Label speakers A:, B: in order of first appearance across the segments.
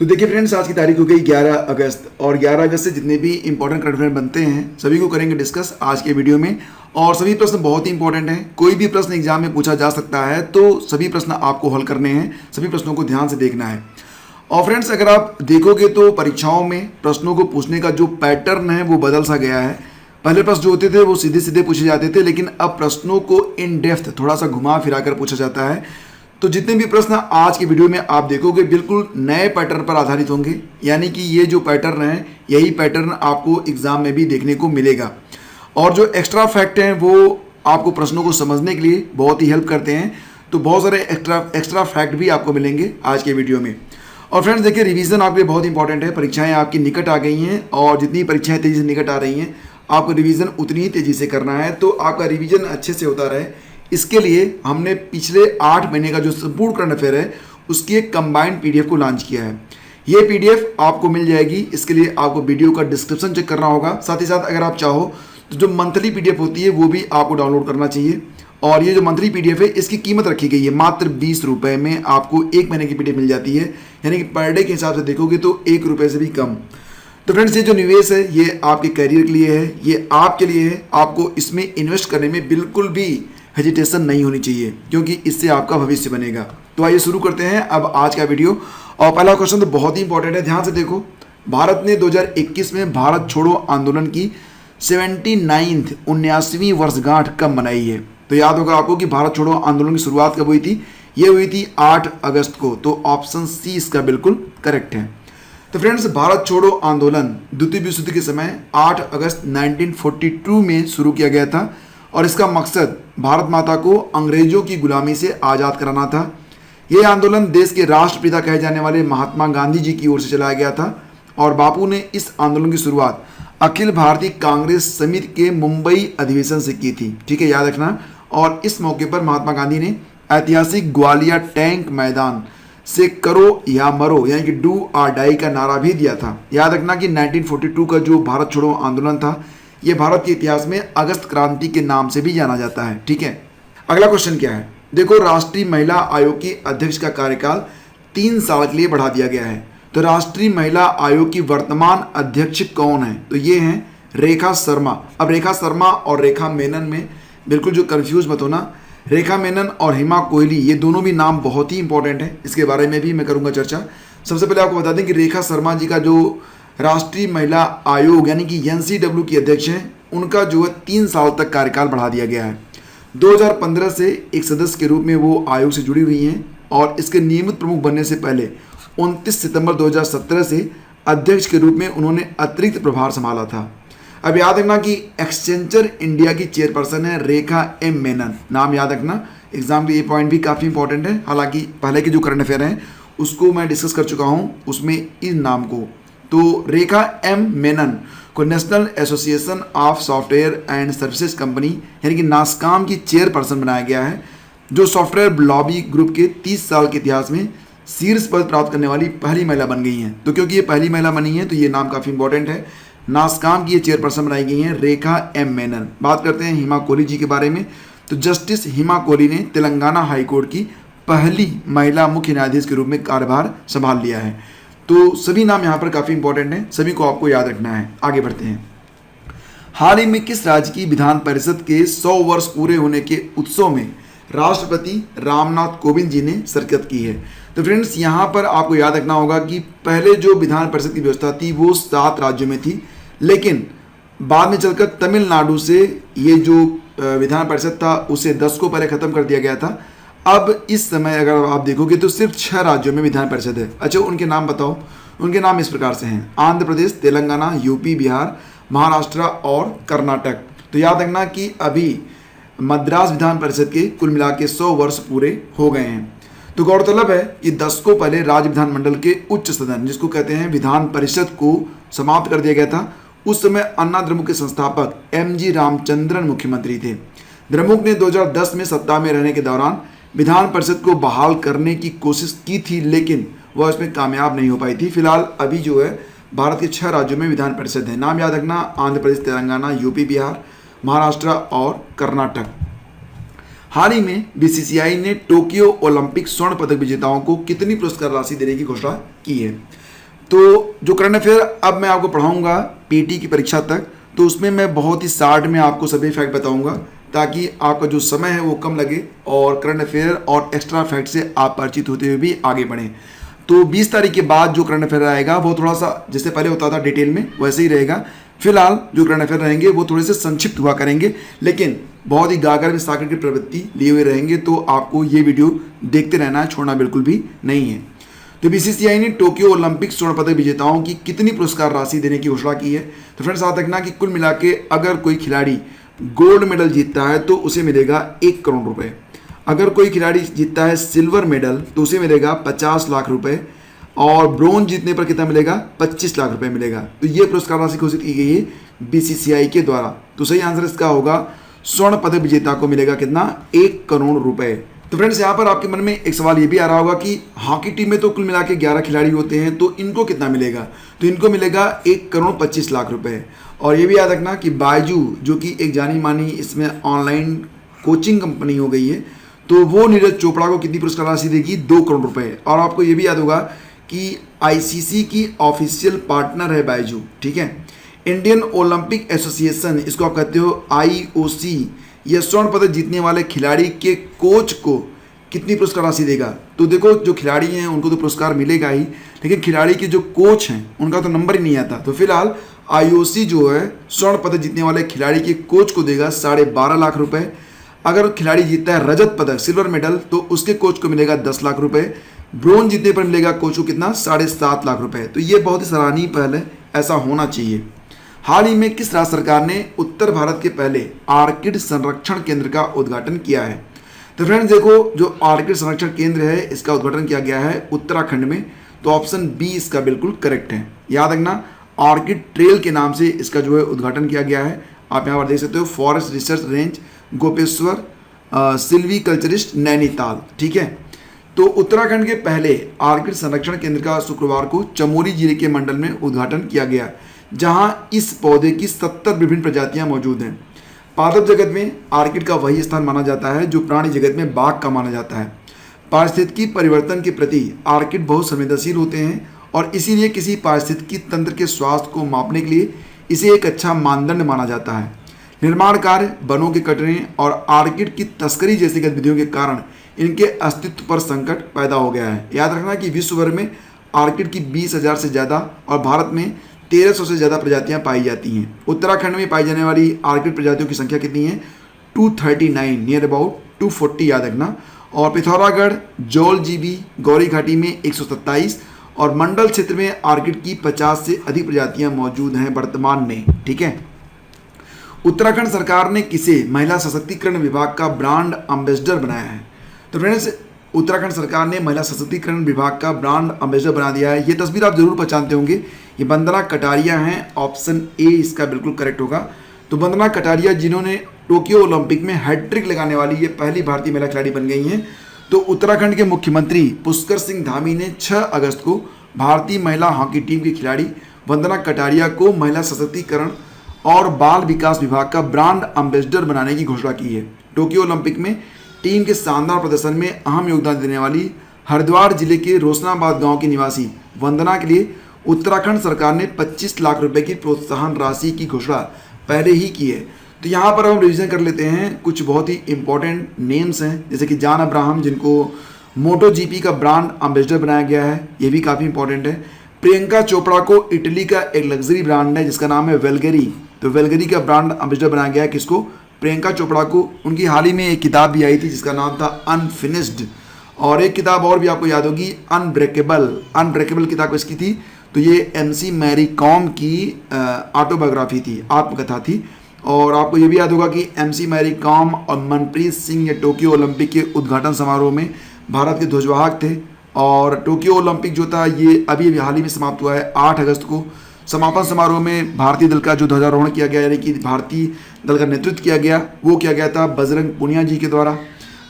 A: तो देखिए फ्रेंड्स, आज की तारीख हो गई 11 अगस्त और 11 अगस्त से जितने भी इंपॉर्टेंट करंट अफेयर बनते हैं सभी को करेंगे डिस्कस आज के वीडियो में। और सभी प्रश्न बहुत ही इंपॉर्टेंट हैं। कोई भी प्रश्न एग्जाम में पूछा जा सकता है, तो सभी प्रश्न आपको हल करने हैं, सभी प्रश्नों को ध्यान से देखना है। और फ्रेंड्स, अगर आप देखोगे तो परीक्षाओं में प्रश्नों को पूछने का जो पैटर्न है वो बदल सा गया है। पहले प्रश्न जो होते थे वो सीधे सीधे पूछे जाते थे, लेकिन अब प्रश्नों को इन डेप्थ थोड़ा सा घुमा फिरा कर पूछा जाता है। तो जितने भी प्रश्न आज की वीडियो में आप देखोगे बिल्कुल नए पैटर्न पर आधारित होंगे, यानी कि ये जो पैटर्न है यही पैटर्न आपको एग्जाम में भी देखने को मिलेगा। और जो एक्स्ट्रा फैक्ट हैं वो आपको प्रश्नों को समझने के लिए बहुत ही हेल्प करते हैं। तो बहुत सारे एक्स्ट्रा फैक्ट भी आपको मिलेंगे आज के वीडियो में। और फ्रेंड्स देखिए, रिवीजन आपके लिए बहुत इंपॉर्टेंट है। परीक्षाएं आपकी निकट आ गई हैं और जितनी परीक्षाएं तेज़ी से निकट आ रही हैं आपको रिवीजन उतनी ही तेज़ी से करना है। तो आपका रिवीजन अच्छे से होता रहे, इसके लिए हमने पिछले 8 महीने का जो संपूर्ण करंट अफेयर है उसकी एक कंबाइंड पीडीएफ को लॉन्च किया है। ये पीडीएफ आपको मिल जाएगी। इसके लिए आपको वीडियो का डिस्क्रिप्शन चेक करना होगा। साथ ही साथ अगर आप चाहो तो जो मंथली पीडीएफ होती है वो भी आपको डाउनलोड करना चाहिए। और ये जो मंथली पीडीएफ है इसकी कीमत रखी गई है मात्र 20 रुपये में। आपको 1 महीने की पीडीएफ मिल जाती है, यानी कि पर डे के हिसाब से देखोगे तो 1 रुपये से भी कम। तो फ्रेंड्स, ये जो निवेश है ये आपके करियर के लिए है, ये आपके लिए है। आपको इसमें इन्वेस्ट करने में बिल्कुल भी हेजिटेशन नहीं होनी चाहिए, क्योंकि इससे आपका भविष्य बनेगा। तो आइए शुरू करते हैं अब आज का वीडियो। और पहला क्वेश्चन तो बहुत ही इंपॉर्टेंट है, ध्यान से देखो। भारत ने 2021 में भारत छोड़ो आंदोलन की 79वीं वर्षगांठ कब मनाई है? तो याद होगा आपको कि भारत छोड़ो आंदोलन की शुरुआत कब हुई थी। ये हुई थी 8 अगस्त को। तो ऑप्शन सी इसका बिल्कुल करेक्ट है। तो फ्रेंड्स, भारत छोड़ो आंदोलन द्वितीय विश्व युद्ध के समय 8 अगस्त 1942 में शुरू किया गया था और इसका मकसद भारत माता को अंग्रेजों की गुलामी से आज़ाद कराना था। यह आंदोलन देश के राष्ट्रपिता कहे जाने वाले महात्मा गांधी जी की ओर से चलाया गया था और बापू ने इस आंदोलन की शुरुआत अखिल भारतीय कांग्रेस समिति के मुंबई अधिवेशन से की थी। ठीक है, याद रखना। और इस मौके पर महात्मा गांधी ने ऐतिहासिक ग्वालियर टैंक मैदान से करो या मरो, यानी कि डू और डाई का नारा भी दिया था। याद रखना कि 1942 का जो भारत छोड़ो आंदोलन था ये भारत के इतिहास में अगस्त क्रांति के नाम से भी जाना जाता है। ठीक है, अगला क्वेश्चन क्या है? देखो, राष्ट्रीय महिला आयोग की अध्यक्ष का कार्यकाल 3 साल के लिए बढ़ा दिया गया है। तो राष्ट्रीय महिला आयोग की वर्तमान अध्यक्ष कौन है? तो ये हैं रेखा शर्मा। अब रेखा शर्मा और रेखा मेनन में बिल्कुल जो कंफ्यूज मत होना। रेखा मेनन और हिमा कोहली ये दोनों भी नाम बहुत ही इंपॉर्टेंट है, इसके बारे में भी मैं करूँगा चर्चा। सबसे पहले आपको बता दें कि रेखा शर्मा जी का जो राष्ट्रीय महिला आयोग यानी कि एनसीडब्ल्यू की अध्यक्ष हैं, उनका जो है 3 साल तक कार्यकाल बढ़ा दिया गया है। 2015 से एक सदस्य के रूप में वो आयोग से जुड़ी हुई हैं और इसके नियमित प्रमुख बनने से पहले 29 सितंबर 2017 से अध्यक्ष के रूप में उन्होंने अतिरिक्त प्रभार संभाला था। अब याद रखना कि एक्सचेंजर इंडिया की चेयरपर्सन है रेखा एम मेनन। नाम याद रखना, एग्जाम के ये पॉइंट भी काफ़ी इंपॉर्टेंट है। हालांकि पहले के जो करंट अफेयर हैं उसको मैं डिस्कस कर चुका हूँ, उसमें इस नाम को। तो रेखा एम मेनन को national association of software and services company यानी कि नासकॉम की चेयरपर्सन बनाया गया है, जो सॉफ्टवेयर लॉबी ग्रुप के 30 साल के इतिहास में शीर्ष पद प्राप्त करने वाली पहली महिला बन गई हैं। तो क्योंकि ये पहली महिला बनी है तो ये नाम काफ़ी इंपॉर्टेंट है। नासकॉम की ये चेयरपर्सन बनाई गई हैं रेखा एम मेनन। बात करते हैं हिमा कोहली जी के बारे में। तो जस्टिस हिमा कोहली ने तेलंगाना हाईकोर्ट की पहली महिला मुख्य न्यायाधीश के रूप में कार्यभार संभाल लिया है। तो सभी नाम यहाँ पर काफ़ी इंपॉर्टेंट हैं, सभी को आपको याद रखना है। आगे बढ़ते हैं। हाल ही में किस राज्य की विधान परिषद के 100 वर्ष पूरे होने के उत्सव में राष्ट्रपति रामनाथ कोविंद जी ने शिरकत की है? तो फ्रेंड्स, यहाँ पर आपको याद रखना होगा कि पहले जो विधान परिषद की व्यवस्था थी वो 7 राज्यों में थी, लेकिन बाद में चलकर तमिलनाडु से ये जो विधान परिषद था उसे 10 को पहले ख़त्म कर दिया गया था। अब इस समय अगर आप देखोगे तो सिर्फ 6 राज्यों में विधान परिषद है। अच्छा, उनके नाम बताओ। उनके नाम इस प्रकार से हैं: आंध्र प्रदेश, तेलंगाना, यूपी, बिहार, महाराष्ट्र और कर्नाटक। तो याद रखना कि अभी मद्रास विधान परिषद के कुल मिला के 100 वर्ष पूरे हो गए हैं। तो गौरतलब है कि 10 को पहले राज्य विधानमंडल के उच्च सदन जिसको कहते हैं विधान परिषद को समाप्त कर दिया गया था। उस समय अन्ना द्रमुक के संस्थापक MG रामचंद्रन मुख्यमंत्री थे। द्रमुक ने 2010 में सत्ता में रहने के दौरान विधान परिषद को बहाल करने की कोशिश की थी, लेकिन वह इसमें कामयाब नहीं हो पाई थी। फिलहाल अभी जो है भारत के 6 राज्यों में विधान परिषद है। नाम याद रखना: आंध्र प्रदेश, तेलंगाना, यूपी, बिहार, महाराष्ट्र और कर्नाटक। हाल ही में बीसीसीआई ने टोक्यो ओलंपिक स्वर्ण पदक विजेताओं को कितनी पुरस्कार राशि देने की घोषणा की है? तो जो करंट अफेयर अब मैं आपको पढ़ाऊंगा पीटी की परीक्षा तक, तो उसमें मैं बहुत ही शार्ट में आपको सभी फैक्ट बताऊंगा ताकि आपका जो समय है वो कम लगे और करंट अफेयर और एक्स्ट्रा फैक्ट से आप परिचित होते हुए भी आगे बढ़ें। तो 20 तारीख के बाद जो करंट अफेयर आएगा वो थोड़ा सा जैसे पहले होता था डिटेल में वैसे ही रहेगा। फिलहाल जो करंट अफेयर रहेंगे वो थोड़े से संक्षिप्त हुआ करेंगे, लेकिन बहुत ही गागर में सागर की प्रवृत्ति लिए हुए रहेंगे। तो आपको ये वीडियो देखते रहना है, छोड़ना बिल्कुल भी नहीं है। तो बीसीसीआई ने टोक्यो ओलंपिक स्वर्ण पदक विजेताओं की कितनी पुरस्कार राशि देने की घोषणा की है? तो फ्रेंड्स याद रखना कि कुल मिला के अगर कोई खिलाड़ी गोल्ड मेडल जीतता है तो उसे मिलेगा 1 करोड़ रुपए। अगर कोई खिलाड़ी जीतता है सिल्वर मेडल तो उसे मिलेगा 50 लाख रुपए, और ब्रोंज जीतने पर कितना मिलेगा? 25 लाख रुपए मिलेगा। तो ये पुरस्कार राशि घोषित की गई है बीसीसीआई के द्वारा। तो सही आंसर इसका होगा स्वर्ण पदक विजेता को मिलेगा कितना? 1 करोड़ रुपए। तो फ्रेंड्स यहाँ पर आपके मन में एक सवाल ये भी आ रहा होगा कि हॉकी टीम में तो कुल मिला के 11 खिलाड़ी होते हैं, तो इनको कितना मिलेगा? तो इनको मिलेगा 1 करोड़ 25 लाख रुपए। और ये भी याद रखना कि बायजू जो कि एक जानी मानी इसमें ऑनलाइन कोचिंग कंपनी हो गई है, तो वो नीरज चोपड़ा को कितनी पुरस्कार राशि देगी? 2 करोड़ रुपए। और आपको ये भी याद होगा कि आईसीसी की ऑफिशियल पार्टनर है बायजू, ठीक है। इंडियन ओलंपिक एसोसिएशन, इसको आप कहते हो आईओसी, यह स्वर्ण पदक जीतने वाले खिलाड़ी के कोच को कितनी पुरस्कार राशि देगा? तो देखो जो खिलाड़ी हैं उनको तो पुरस्कार मिलेगा ही, लेकिन खिलाड़ी के जो कोच हैं उनका तो नंबर ही नहीं आता। तो फिलहाल आईओसी जो है स्वर्ण पदक जीतने वाले खिलाड़ी के कोच को देगा 12.5 लाख रुपए। अगर खिलाड़ी जीतता है रजत पदक सिल्वर मेडल तो उसके कोच को मिलेगा 10 लाख रुपए। ब्रोंज जीतने पर मिलेगा कोच को कितना? 7.5 लाख रुपए। तो ये बहुत ही सराहनीय पहल है, ऐसा होना चाहिए। हाल ही में किस राज्य सरकार ने उत्तर भारत के पहले आर्किड संरक्षण केंद्र का उद्घाटन किया है? तो फ्रेंड्स देखो जो आर्किड संरक्षण केंद्र है इसका उद्घाटन किया गया है उत्तराखंड में। तो ऑप्शन बी इसका बिल्कुल करेक्ट है। याद रखना आर्किड ट्रेल के नाम से इसका जो है उद्घाटन किया गया है। आप यहाँ पर देख सकते हो forest research range Gopeshwar silviculturist Nainital, ठीक है। तो उत्तराखंड के पहले आर्किड संरक्षण केंद्र का शुक्रवार को चमोली जिले के मंडल में उद्घाटन किया गया, जहां इस पौधे की 70 विभिन्न प्रजातियां मौजूद हैं। पादप जगत में आर्किड का वही स्थान माना जाता है जो प्राणी जगत में बाघ का माना जाता है। पारिस्थितिकी परिवर्तन के प्रति आर्किड बहुत संवेदनशील होते हैं और इसीलिए किसी पारिस्थितिकी तंत्र के स्वास्थ्य को मापने के लिए इसे एक अच्छा मानदंड माना जाता है। निर्माण कार्य, वनों के कटने और आर्किड की तस्करी जैसी गतिविधियों के कारण इनके अस्तित्व पर संकट पैदा हो गया है। याद रखना कि विश्व भर में आर्किड की 20,000 से ज़्यादा और भारत में 1300 से ज़्यादा प्रजातियां पाई जाती हैं। उत्तराखंड में पाई जाने वाली आर्किड प्रजातियों की संख्या कितनी है? 239, नियर अबाउट 240 याद रखना। और पिथौरागढ़, जौल जीबी, गौरी घाटी में 127 और मंडल क्षेत्र में आर्किड की 50 से अधिक प्रजातियां मौजूद हैं वर्तमान में, ठीक है। उत्तराखंड सरकार ने किसे महिला सशक्तिकरण विभाग का ब्रांड एम्बेसडर बनाया है? तो फ्रेंड्स उत्तराखंड सरकार ने महिला सशक्तिकरण विभाग का ब्रांड एम्बेसडर बना दिया है। ये तस्वीर आप जरूर पहचानते होंगे, ये वंदना कटारिया हैं। ऑप्शन ए इसका बिल्कुल करेक्ट होगा। तो वंदना कटारिया जिन्होंने टोक्यो ओलंपिक में हैट्रिक लगाने वाली ये पहली भारतीय महिला खिलाड़ी बन गई हैं। तो उत्तराखंड के मुख्यमंत्री पुष्कर सिंह धामी ने 6 अगस्त को भारतीय महिला हॉकी टीम की खिलाड़ी वंदना कटारिया को महिला सशक्तिकरण और बाल विकास विभाग का ब्रांड एम्बेसडर बनाने की घोषणा की है। टोक्यो ओलंपिक में टीम के शानदार प्रदर्शन में अहम योगदान देने वाली हरिद्वार जिले के रोशनाबाद गांव की निवासी वंदना के लिए उत्तराखंड सरकार ने 25 लाख रुपए की प्रोत्साहन राशि की घोषणा पहले ही की है। तो यहाँ पर हम रिवीजन कर लेते हैं। कुछ बहुत ही इंपॉर्टेंट नेम्स हैं जैसे कि जॉन अब्राहम जिनको मोटो जीपी का ब्रांड एम्बेसडर बनाया गया है, ये भी काफ़ी इंपॉर्टेंट है। प्रियंका चोपड़ा को इटली का एक लग्जरी ब्रांड है जिसका नाम है वेलगरी, तो वेलगरी का ब्रांड एम्बेसडर बनाया गया है किसको? प्रियंका चोपड़ा को। उनकी हाल ही में एक किताब भी आई थी जिसका नाम था अनफिनिश्ड, और एक किताब और भी आपको याद होगी अनब्रेकेबल। अनब्रेकेबल किताब किसकी थी? तो ये MC मैरी कॉम की ऑटोबायोग्राफी थी, आत्मकथा थी। और आपको ये भी याद होगा कि MC मैरी कॉम और मनप्रीत सिंह ये टोक्यो ओलंपिक के उद्घाटन समारोह में भारत के ध्वजवाहक थे। और टोक्यो ओलंपिक जो था ये अभी हाल ही में समाप्त हुआ है 8 अगस्त को। समापन समारोह में भारतीय दल का जो ध्वजारोहण किया गया, यानी कि भारतीय दल का नेतृत्व किया गया, वो किया गया था बजरंग पुनिया जी के द्वारा।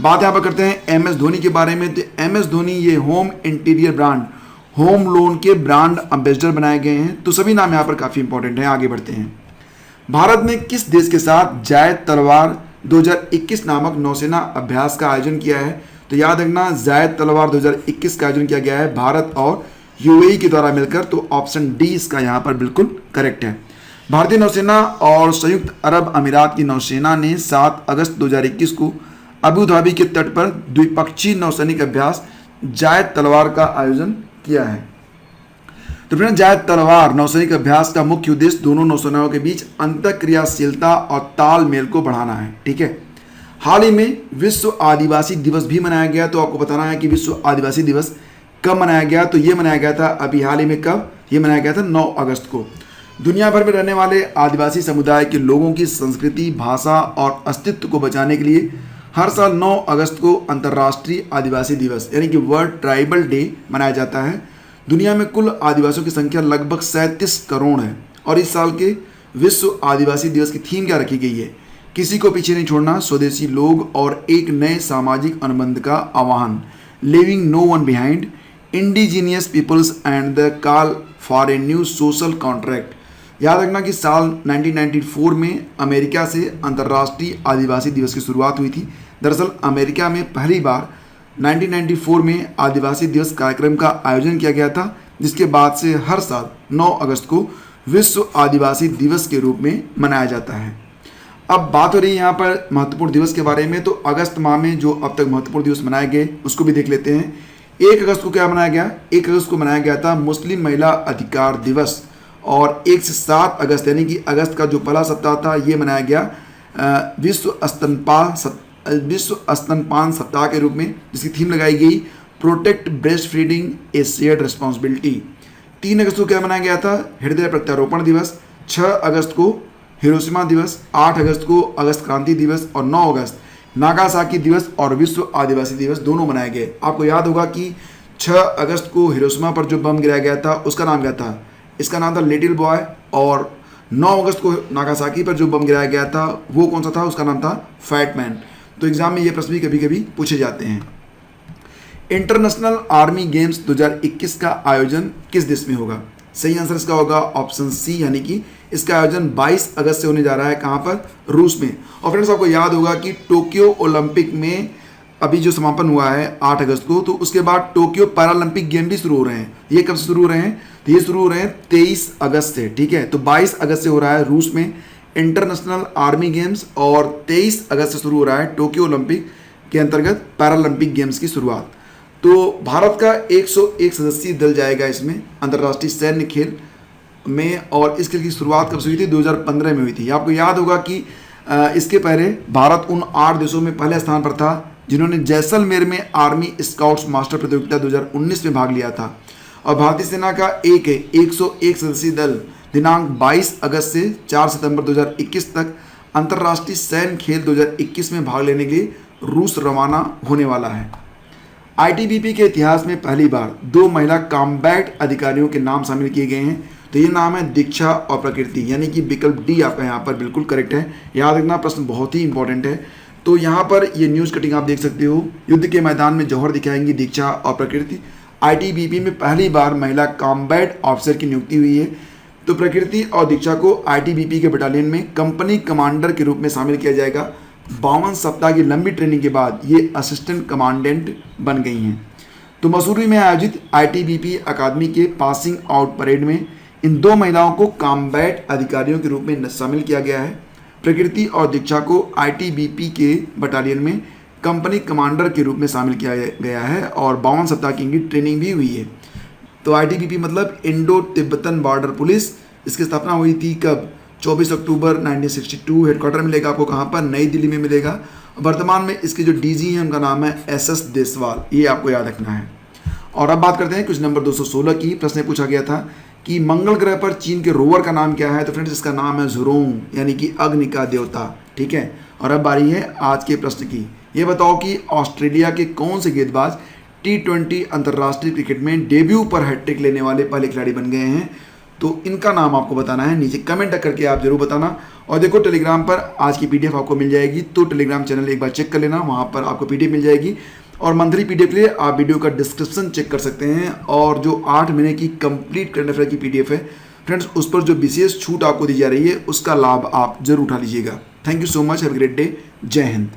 A: बात यहाँ पर करते हैं MS धोनी के बारे में। तो MS धोनी ये home interior brand home loan के ब्रांड एम्बेसडर बनाए गए हैं। तो सभी नाम यहाँ पर काफ़ी इंपॉर्टेंट हैं। आगे बढ़ते हैं। भारत ने किस देश के साथ जायद तलवार 2021 नामक नौसेना अभ्यास का आयोजन किया है? तो याद रखना जायद तलवार 2021 का आयोजन किया गया है भारत और यूएई के द्वारा मिलकर। तो ऑप्शन डी इसका यहाँ पर बिल्कुल करेक्ट है। भारतीय नौसेना और संयुक्त अरब अमीरात की नौसेना ने 7 अगस्त 2021 को अबू धाबी के तट पर द्विपक्षीय नौसैनिक अभ्यास जायद तलवार का आयोजन किया है। तो फ्रेंड, जायद तलवार नौसैनिक अभ्यास का मुख्य उद्देश्य दोनों नौसेनाओं के बीच अंतःक्रियाशीलता और तालमेल को बढ़ाना है। ठीक है। हाल ही में विश्व आदिवासी दिवस भी मनाया गया। तो आपको बताना है कि विश्व आदिवासी दिवस कब मनाया गया। तो ये मनाया गया था अभी हाल ही में। कब? ये मनाया गया था 9 अगस्त को। दुनिया भर में रहने वाले आदिवासी समुदाय के लोगों की संस्कृति, भाषा और अस्तित्व को बचाने के लिए हर साल 9 अगस्त को अंतर्राष्ट्रीय आदिवासी दिवस यानी कि वर्ल्ड ट्राइबल डे मनाया जाता है। दुनिया में कुल आदिवासियों की संख्या लगभग 37 करोड़ है और इस साल के विश्व आदिवासी दिवस की थीम क्या रखी गई है? किसी को पीछे नहीं छोड़ना, स्वदेशी लोग और एक नए सामाजिक अनुबंध का आह्वान, leaving no one behind, indigenous peoples and the call for a new social contract. याद रखना कि साल 1994 में अमेरिका से अंतर्राष्ट्रीय आदिवासी दिवस की शुरुआत हुई थी। दरअसल अमेरिका में पहली बार 1994 में आदिवासी दिवस कार्यक्रम का आयोजन किया गया था, जिसके बाद से हर साल 9 अगस्त को विश्व आदिवासी दिवस के रूप में मनाया जाता है। अब बात हो रही है यहाँ पर महत्वपूर्ण दिवस के बारे में। तो अगस्त माह में जो अब तक महत्वपूर्ण दिवस मनाए गए उसको भी देख लेते हैं। 1 अगस्त को क्या मनाया गया? 1 अगस्त को मनाया गया था मुस्लिम महिला अधिकार दिवस और 1 से 7 अगस्त यानी कि अगस्त का जो पहला सप्ताह था ये मनाया गया विश्व स्तनपान सप्ताह के रूप में, जिसकी थीम लगाई गई प्रोटेक्ट ब्रेस्ट फीडिंग ए शेयर्ड रिस्पॉन्सिबिलिटी। 3 अगस्त को क्या मनाया गया था? हृदय प्रत्यारोपण दिवस। 6 अगस्त को हिरोशिमा दिवस, 8 अगस्त को अगस्त क्रांति दिवस और 9 अगस्त नागासाकी दिवस और विश्व आदिवासी दिवस दोनों मनाए गए। आपको याद होगा कि 6 अगस्त को हिरोशिमा पर जो बम गिराया गया था उसका नाम क्या था? इसका नाम था लिटिल बॉय। और 9 अगस्त को नागासाकी पर जो बम गिराया गया था वो कौन सा था? उसका नाम था फैट मैन। तो एग्जाम में ये प्रश्न भी कभी कभी पूछे जाते हैं। इंटरनेशनल आर्मी गेम्स 2021 का आयोजन किस देश में होगा? सही आंसर इसका होगा ऑप्शन सी, यानी कि इसका आयोजन 22 अगस्त से होने जा रहा है। कहाँ पर? रूस में। और फ्रेंड्स, आपको याद होगा कि टोक्यो ओलंपिक में अभी जो समापन हुआ है 8 अगस्त को, तो उसके बाद टोक्यो पैरालंपिक गेम भी शुरू हो रहे हैं। ये कब से शुरू हो रहे हैं? तो ये शुरू हो रहे हैं 23 अगस्त से। ठीक है। तो 22 अगस्त से हो रहा है रूस में इंटरनेशनल आर्मी गेम्स और 23 अगस्त से शुरू हो रहा है टोक्यो ओलंपिक के अंतर्गत पैरालंपिक गेम्स की शुरुआत। तो भारत का 101 सदस्यीय दल जाएगा इसमें अंतर्राष्ट्रीय सैन्य खेल में। और इस खेल की शुरुआत कब से हुई थी? 2015 में हुई थी। आपको याद होगा कि इसके पहले भारत उन 8 देशों में पहले स्थान पर था जिन्होंने जैसलमेर में आर्मी स्काउट्स मास्टर प्रतियोगिता 2019 में भाग लिया था। और भारतीय सेना का 101 सदस्यीय दल दिनांक 22 अगस्त से 4 सितंबर 2021 तक अंतर्राष्ट्रीय सैन्य खेल 2021 में भाग लेने के लिए रूस रवाना होने वाला है। आईटीबीपी के इतिहास में पहली बार 2 महिला कॉम्बैट अधिकारियों के नाम शामिल किए गए हैं। तो ये नाम है दीक्षा और प्रकृति, यानी कि विकल्प डी आपका यहाँ पर बिल्कुल करेक्ट है। याद रखना, प्रश्न बहुत ही इंपॉर्टेंट है। तो यहाँ पर ये न्यूज़ कटिंग आप देख सकते हो। युद्ध के मैदान में जौहर दिखाएंगी दीक्षा और प्रकृति। आईटीबीपी में पहली बार महिला कॉम्बैट ऑफिसर की नियुक्ति हुई है। तो प्रकृति और दीक्षा को आईटीबीपी के बटालियन में कंपनी कमांडर के रूप में शामिल किया जाएगा। 52 सप्ताह की लंबी ट्रेनिंग के बाद ये असिस्टेंट कमांडेंट बन गई हैं। तो मसूरी में आयोजित आईटीबीपी अकादमी के पासिंग आउट परेड में इन 2 महिलाओं को कॉम्बैट अधिकारियों के रूप में शामिल किया गया है। प्रकृति और दीक्षा को आईटीबीपी के बटालियन में कंपनी कमांडर के रूप में शामिल किया गया है और 52 सप्ताह की इनकी ट्रेनिंग भी हुई है। तो आईटीबीपी मतलब इंडो तिब्बतन बॉर्डर पुलिस। इसकी स्थापना हुई थी कब? 24 अक्टूबर 1962। हेडक्वार्टर मिलेगा आपको कहाँ पर? नई दिल्ली में मिलेगा। वर्तमान में इसके जो डीजी हैं उनका नाम है एसएस देसवाल। ये आपको याद रखना है। और अब बात करते हैं क्वेश्चन नंबर 216 की। प्रश्न पूछा गया था कि मंगल ग्रह पर चीन के रोवर का नाम क्या है? तो फ्रेंड्स, इसका नाम है झुरोंग, यानी कि अग्नि का देवता। ठीक है। और अब बारी है आज के प्रश्न की। ये बताओ कि ऑस्ट्रेलिया के कौन से गेंदबाज T20 अंतर्राष्ट्रीय क्रिकेट में डेब्यू पर हैट्रिक लेने वाले पहले खिलाड़ी बन गए हैं? तो इनका नाम आपको बताना है। नीचे कमेंट करके आप जरूर बताना। और देखो, टेलीग्राम पर आज की पीडीएफ आपको मिल जाएगी, तो टेलीग्राम चैनल एक बार चेक कर लेना, वहाँ पर आपको पीडीएफ मिल जाएगी। और मंथली पीडीएफ के लिए आप वीडियो का डिस्क्रिप्शन चेक कर सकते हैं। और जो 8 महीने की कंप्लीट करंट अफेयर की पीडीएफ है फ्रेंड्स, उस पर जो विशेष छूट आपको दी जा रही है उसका लाभ आप जरूर उठा लीजिएगा। Thank you so much. Have a great day. जय हिंद।